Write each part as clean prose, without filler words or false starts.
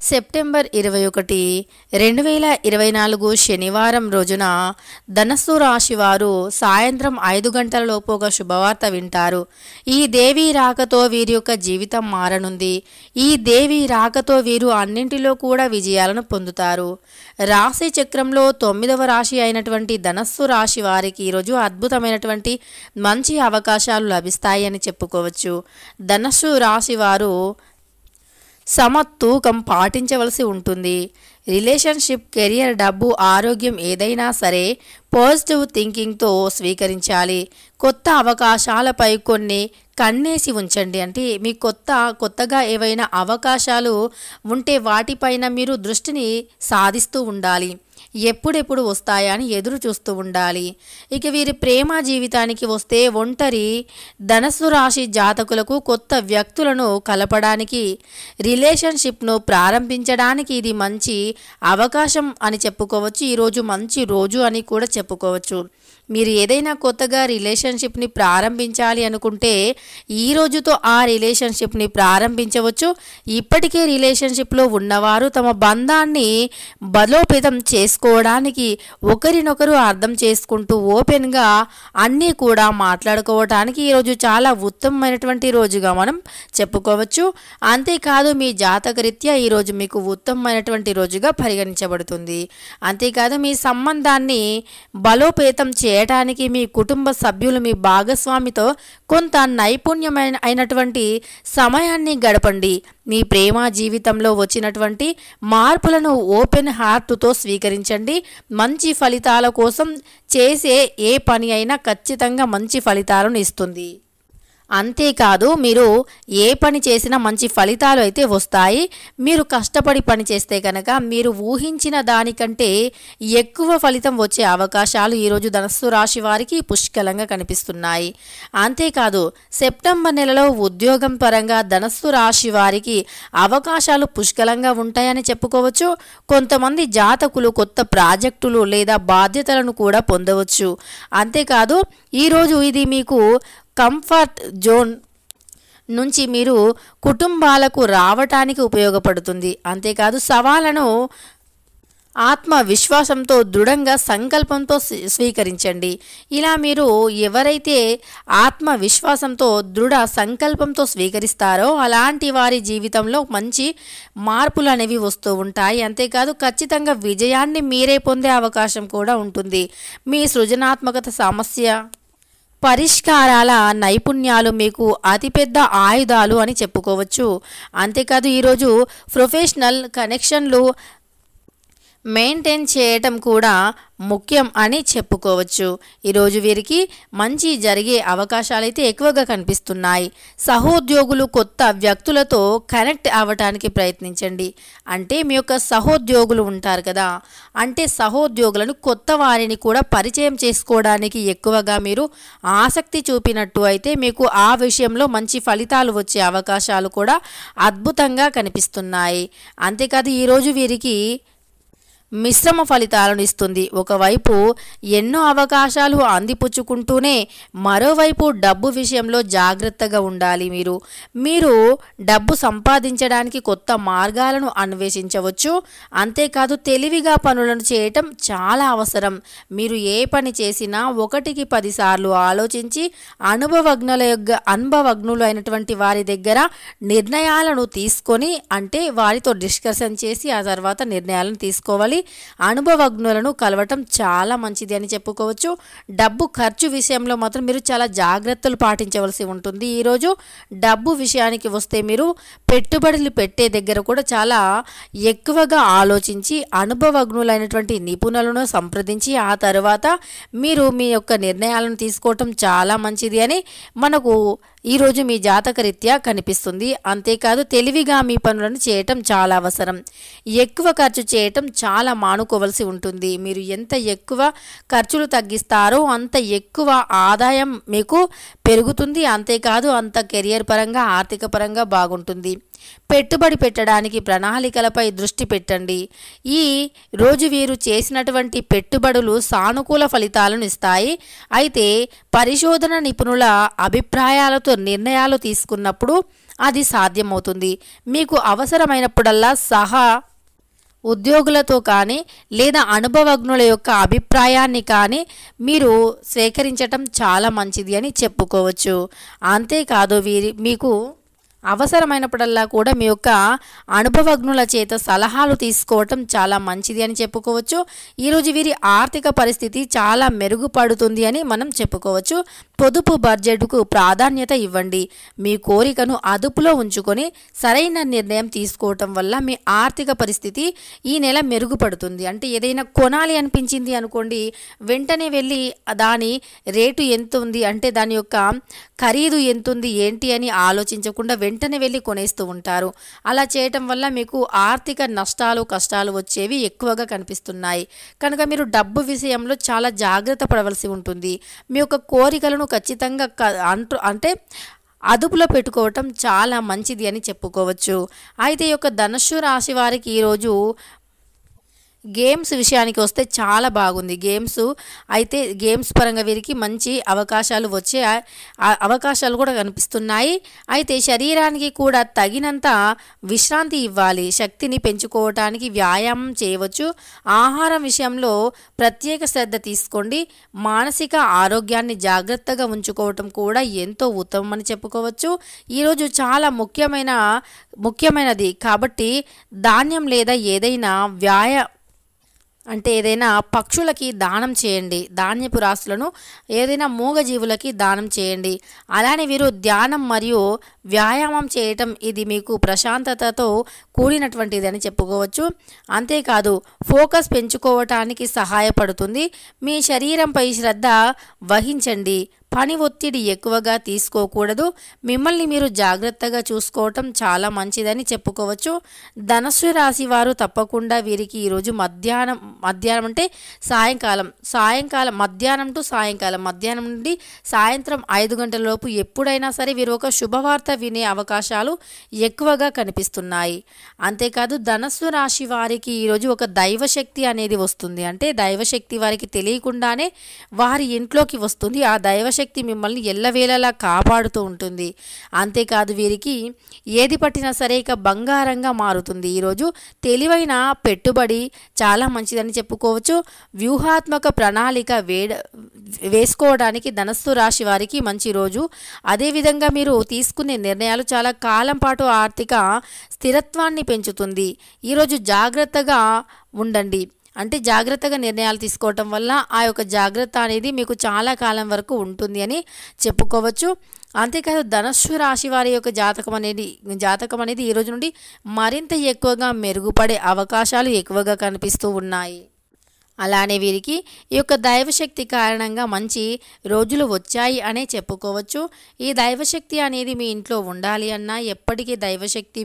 September 21, 2024 శనివారం రోజున ధనస్సు రాశి వారు సాయంత్రం 5 గంటల లోపు ఒక శుభవార్త వింటారు. ఈ దేవి రాకతో వీరి యొక్క జీవితం మారనుంది. ఈ దేవి రాకతో వీరు అన్నింటిలో కూడా విజయాలను పొందుతారు. రాశి చక్రంలో 9వ రాశి అయినటువంటి ధనస్సు రాశి వారికి ఈరోజు అద్భుతమైనటువంటి మంచి అవకాశాలు లభిస్తాయి అని చెప్పుకోవచ్చు. ధనస్సు రాశి వారు సమతూకం పాటించవలసి ఉంటుంది. రిలేషన్షిప్, కెరియర్, డబ్బు, ఆరోగ్యం ఏదైనా సరే పాజిటివ్ థింకింగ్తో స్వీకరించాలి. కొత్త అవకాశాలపై కొన్ని కన్నేసి ఉంచండి. అంటే మీ కొత్తగా ఏవైనా అవకాశాలు ఉంటే వాటిపైన మీరు దృష్టిని సాధిస్తూ ఉండాలి. ఎప్పుడెప్పుడు వస్తాయా అని ఎదురు చూస్తూ ఉండాలి. ఇక వీరి ప్రేమ జీవితానికి వస్తే ఒంటరి ధనస్సు రాశి జాతకులకు కొత్త వ్యక్తులను కలపడానికి, రిలేషన్షిప్ను ప్రారంభించడానికి ఇది మంచి అవకాశం అని చెప్పుకోవచ్చు. ఈరోజు మంచి రోజు అని కూడా చెప్పుకోవచ్చు. మీరు ఏదైనా కొత్తగా రిలేషన్షిప్ని ప్రారంభించాలి అనుకుంటే ఈ రోజుతో ఆ రిలేషన్షిప్ని ప్రారంభించవచ్చు. ఇప్పటికే రిలేషన్షిప్లో ఉన్నవారు తమ బంధాన్ని బలోపేతం చేసుకోవడానికి ఒకరినొకరు అర్థం చేసుకుంటూ ఓపెన్గా అన్నీ కూడా మాట్లాడుకోవడానికి ఈరోజు చాలా ఉత్తమమైనటువంటి రోజుగా మనం చెప్పుకోవచ్చు. అంతేకాదు మీ జాతకరీత్యా ఈరోజు మీకు ఉత్తమమైనటువంటి రోజుగా పరిగణించబడుతుంది. అంతేకాదు మీ సంబంధాన్ని బలోపేతం చేయడానికి మీ కుటుంబ సభ్యులు, మీ భాగస్వామితో కొంత నైపుణ్యమైనటువంటి సమయాన్ని గడపండి. మీ ప్రేమ జీవితంలో వచ్చినటువంటి మార్పులను ఓపెన్ హార్ట్తో స్వీకరించండి. మంచి ఫలితాల కోసం చేసే ఏ పని అయినా ఖచ్చితంగా మంచి ఫలితాలను ఇస్తుంది. అంతేకాదు మీరు ఏ పని చేసినా మంచి ఫలితాలు అయితే వస్తాయి. మీరు కష్టపడి పని చేస్తే కనుక మీరు ఊహించిన దానికంటే ఎక్కువ ఫలితం వచ్చే అవకాశాలు ఈరోజు ధనస్సు రాశి వారికి పుష్కలంగా కనిపిస్తున్నాయి. అంతేకాదు సెప్టెంబర్ నెలలో ఉద్యోగం పరంగా ధనస్సు రాశి వారికి అవకాశాలు పుష్కలంగా ఉంటాయని చెప్పుకోవచ్చు. కొంతమంది జాతకులు కొత్త ప్రాజెక్టులు లేదా బాధ్యతలను కూడా పొందవచ్చు. అంతేకాదు ఈరోజు ఇది మీకు కంఫర్ట్ జోన్ నుంచి మీరు కుటుంబాలకు రావటానికి ఉపయోగపడుతుంది. అంతేకాదు సవాళ్లను ఆత్మవిశ్వాసంతో దృఢంగా సంకల్పంతో స్వీకరించండి. ఇలా మీరు ఎవరైతే ఆత్మవిశ్వాసంతో దృఢ సంకల్పంతో స్వీకరిస్తారో అలాంటి వారి జీవితంలో మంచి మార్పులు అనేవి వస్తూ ఉంటాయి. అంతేకాదు ఖచ్చితంగా విజయాన్ని మీరే పొందే అవకాశం కూడా ఉంటుంది. మీ సృజనాత్మకత, సమస్య పరిష్కారాల నైపుణ్యాలు మీకు అతిపెద్ద ఆయుధాలు అని చెప్పుకోవచ్చు. అంతేకాదు ఈరోజు ప్రొఫెషనల్ కనెక్షన్లు మెయింటైన్ చేయటం కూడా ముఖ్యం అని చెప్పుకోవచ్చు. ఈరోజు వీరికి మంచి జరిగే అవకాశాలు అయితే ఎక్కువగా కనిపిస్తున్నాయి. సహోద్యోగులు కొత్త వ్యక్తులతో కనెక్ట్ అవ్వటానికి ప్రయత్నించండి. అంటే మీ యొక్క సహోద్యోగులు ఉంటారు కదా, అంటే సహోద్యోగులను కొత్త వారిని కూడా పరిచయం చేసుకోవడానికి ఎక్కువగా మీరు ఆసక్తి చూపినట్టు అయితే మీకు ఆ విషయంలో మంచి ఫలితాలు వచ్చే అవకాశాలు కూడా అద్భుతంగా కనిపిస్తున్నాయి. అంతేకాదు ఈరోజు వీరికి మిశ్రమ ఫలితాలను ఇస్తుంది. ఒకవైపు ఎన్నో అవకాశాలు అందిపుచ్చుకుంటూనే మరోవైపు డబ్బు విషయంలో జాగ్రత్తగా ఉండాలి. మీరు డబ్బు సంపాదించడానికి కొత్త మార్గాలను అన్వేషించవచ్చు. అంతేకాదు తెలివిగా పనులను చేయటం చాలా అవసరం. మీరు ఏ పని చేసినా 1కి 10 సార్లు ఆలోచించి అనుభవజ్ఞులు అయినటువంటి వారి దగ్గర నిర్ణయాలను తీసుకొని, అంటే వారితో డిస్కషన్ చేసి ఆ తర్వాత నిర్ణయాలను తీసుకోవాలి. అనుభవజ్ఞులను కలవటం చాలా మంచిది అని చెప్పుకోవచ్చు. డబ్బు ఖర్చు విషయంలో మాత్రం మీరు చాలా జాగ్రత్తలు పాటించవలసి ఉంటుంది. ఈరోజు డబ్బు విషయానికి వస్తే మీరు పెట్టుబడులు పెట్టే దగ్గర కూడా చాలా ఎక్కువగా ఆలోచించి అనుభవజ్ఞులైనటువంటి నిపుణులను సంప్రదించి ఆ తర్వాత మీరు మీ యొక్క నిర్ణయాలను తీసుకోవటం చాలా మంచిది అని మనకు ఈరోజు మీ జాతకరీత్యా కనిపిస్తుంది. అంతేకాదు తెలివిగా మీ పనులను చేయటం చాలా అవసరం. ఎక్కువ ఖర్చు చేయటం చాలా మానుకోవలసి ఉంటుంది. మీరు ఎంత ఎక్కువ ఖర్చులు తగ్గిస్తారో అంత ఎక్కువ ఆదాయం మీకు పెరుగుతుంది. అంతేకాదు అంత కెరియర్ పరంగా, ఆర్థిక పరంగా బాగుంటుంది. పెట్టుబడి పెట్టడానికి ప్రణాళికలపై దృష్టి పెట్టండి. ఈ రోజు వీరు చేసినటువంటి పెట్టుబడులు సానుకూల ఫలితాలను ఇస్తాయి. అయితే పరిశోధన నిపుణుల అభిప్రాయాలతో నిర్ణయాలు తీసుకున్నప్పుడు అది సాధ్యమవుతుంది. మీకు అవసరమైనప్పుడల్లా ఉద్యోగులతో కానీ లేదా అనుభవజ్ఞుల యొక్క అభిప్రాయాన్ని కానీ మీరు స్వీకరించటం చాలా మంచిది అని చెప్పుకోవచ్చు. అంతేకాదు మీకు అవసరమైనప్పుడల్లా కూడా మీ యొక్క అనుభవజ్ఞుల చేత సలహాలు తీసుకోవటం చాలా మంచిది అని చెప్పుకోవచ్చు. ఈరోజు వీరి ఆర్థిక పరిస్థితి చాలా మెరుగుపడుతుంది అని మనం చెప్పుకోవచ్చు. పొదుపు బడ్జెట్కు ప్రాధాన్యత ఇవ్వండి. మీ కోరికను అదుపులో ఉంచుకొని సరైన నిర్ణయం తీసుకోవటం వల్ల మీ ఆర్థిక పరిస్థితి ఈ నెల మెరుగుపడుతుంది. అంటే ఏదైనా కొనాలి అనిపించింది అనుకోండి, వెంటనే వెళ్ళి దాని రేటు ఎంత ఉంది, అంటే దాని యొక్క ఖరీదు ఎంత ఉంది ఏంటి అని ఆలోచించకుండా వెంటనే వెళ్ళి కొనేస్తూ ఉంటారు. అలా చేయటం వల్ల మీకు ఆర్థిక నష్టాలు కష్టాలు వచ్చేవి ఎక్కువగా కనిపిస్తున్నాయి. కనుక మీరు డబ్బు విషయంలో చాలా జాగ్రత్త పడవలసి ఉంటుంది. మీ యొక్క కోరికలను ఖచ్చితంగా అంటే అదుపులో పెట్టుకోవటం చాలా మంచిది అని చెప్పుకోవచ్చు. అయితే ఈ యొక్క ధనుస్సు రాశి వారికి ఈరోజు గేమ్స్ విషయానికి వస్తే చాలా బాగుంది. గేమ్స్ పరంగా వీరికి మంచి అవకాశాలు వచ్చే అవకాశాలు కూడా కనిపిస్తున్నాయి. అయితే శరీరానికి కూడా తగినంత విశ్రాంతి ఇవ్వాలి. శక్తిని పెంచుకోవటానికి వ్యాయామం చేయవచ్చు. ఆహారం విషయంలో ప్రత్యేక శ్రద్ధ తీసుకోండి. మానసిక ఆరోగ్యాన్ని జాగ్రత్తగా ఉంచుకోవటం కూడా ఎంతో ఉత్తమమని చెప్పుకోవచ్చు. ఈరోజు చాలా ముఖ్యమైనది కాబట్టి ధాన్యం లేదా ఏదైనా ఏదైనా పక్షులకి దానం చేయండి. ధాన్యపు రాశులను ఏదైనా మూగజీవులకి దానం చేయండి. అలానే వీరు ధ్యానం మరియు వ్యాయామం చేయటం ఇది మీకు ప్రశాంతతతో కూడినటువంటిది అని చెప్పుకోవచ్చు. అంతేకాదు ఫోకస్ పెంచుకోవటానికి సహాయపడుతుంది. మీ శరీరంపై శ్రద్ధ వహించండి. పని ఒత్తిడి ఎక్కువగా తీసుకోకూడదు. మిమ్మల్ని మీరు జాగ్రత్తగా చూసుకోవటం చాలా మంచిదని చెప్పుకోవచ్చు. ధనుస్సు రాశి వారు తప్పకుండా వీరికి ఈరోజు మధ్యాహ్నం అంటే మధ్యాహ్నం నుండి సాయంత్రం 5 గంటల లోపు ఎప్పుడైనా సరే వీరు ఒక శుభవార్త వినే అవకాశాలు ఎక్కువగా కనిపిస్తున్నాయి. అంతేకాదు ధనుస్సు రాశి వారికి ఈరోజు ఒక దైవశక్తి అనేది వస్తుంది. అంటే దైవశక్తి వారికి తెలియకుండానే వారి ఇంట్లోకి వస్తుంది. ఆ దైవశక్తి మిమ్మల్ని ఎల్లవేళలా కాపాడుతూ ఉంటుంది. అంతేకాదు వీరికి ఏది పట్టినా సరే ఇక బంగారంగా మారుతుంది. ఈరోజు తెలివైన పెట్టుబడి చాలా మంచిదని చెప్పుకోవచ్చు. వ్యూహాత్మక ప్రణాళిక వేసుకోవడానికి ధనుస్సు రాశి వారికి మంచి రోజు. అదేవిధంగా మీరు తీసుకునే నిర్ణయాలు చాలా కాలం పాటు ఆర్థిక స్థిరత్వాన్ని పెంచుతుంది. ఈరోజు జాగ్రత్తగా ఉండండి. అంటే జాగ్రత్తగా నిర్ణయాలు తీసుకోవటం వల్ల ఆ యొక్క జాగ్రత్త అనేది మీకు చాలా కాలం వరకు ఉంటుంది అని చెప్పుకోవచ్చు. అంతేకాదు ధనుస్సు రాశి వారి యొక్క జాతకం అనేది ఈ రోజు నుండి మరింత ఎక్కువగా మెరుగుపడే అవకాశాలు ఎక్కువగా కనిపిస్తూ ఉన్నాయి. అలానే వీరికి ఈ యొక్క దైవశక్తి కారణంగా మంచి రోజులు వచ్చాయి అనే చెప్పుకోవచ్చు. ఈ దైవశక్తి అనేది మీ ఇంట్లో ఉండాలి అన్నా, ఎప్పటికీ దైవశక్తి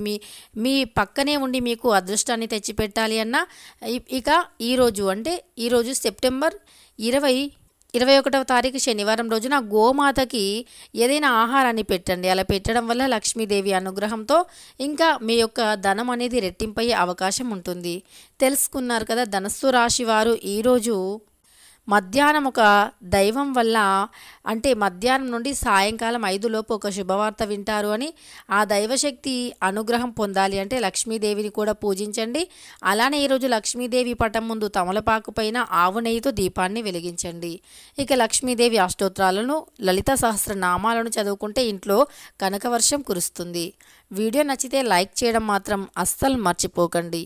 మీ పక్కనే ఉండి మీకు అదృష్టాన్ని తెచ్చిపెట్టాలి అన్నా ఇక ఈరోజు సెప్టెంబర్ 21వ తారీఖు శనివారం రోజున గోమాతకి ఏదైనా ఆహారాన్ని పెట్టండి. అలా పెట్టడం వల్ల లక్ష్మీదేవి అనుగ్రహంతో ఇంకా మీ యొక్క ధనం అనేది రెట్టింపయ్యే అవకాశం ఉంటుంది. తెలుసుకున్నారు కదా ధనుస్సు రాశి వారు ఈరోజు మధ్యాహ్నం ఒక దైవం వల్ల అంటే మధ్యాహ్నం నుండి సాయంకాలం 5 లోపు ఒక శుభవార్త వింటారు అని. ఆ దైవశక్తి అనుగ్రహం పొందాలి అంటే లక్ష్మీదేవిని కూడా పూజించండి. అలానే ఈరోజు లక్ష్మీదేవి పటం ముందు తమలపాకు పైన ఆవు నెయ్యితో దీపాన్ని వెలిగించండి. ఇక లక్ష్మీదేవి అష్టోత్తరాలను లలిత సహస్రనామాలను చదువుకుంటే ఇంట్లో కనకవర్షం కురుస్తుంది. వీడియో నచ్చితే లైక్ చేయడం మాత్రం అస్సలు మర్చిపోకండి.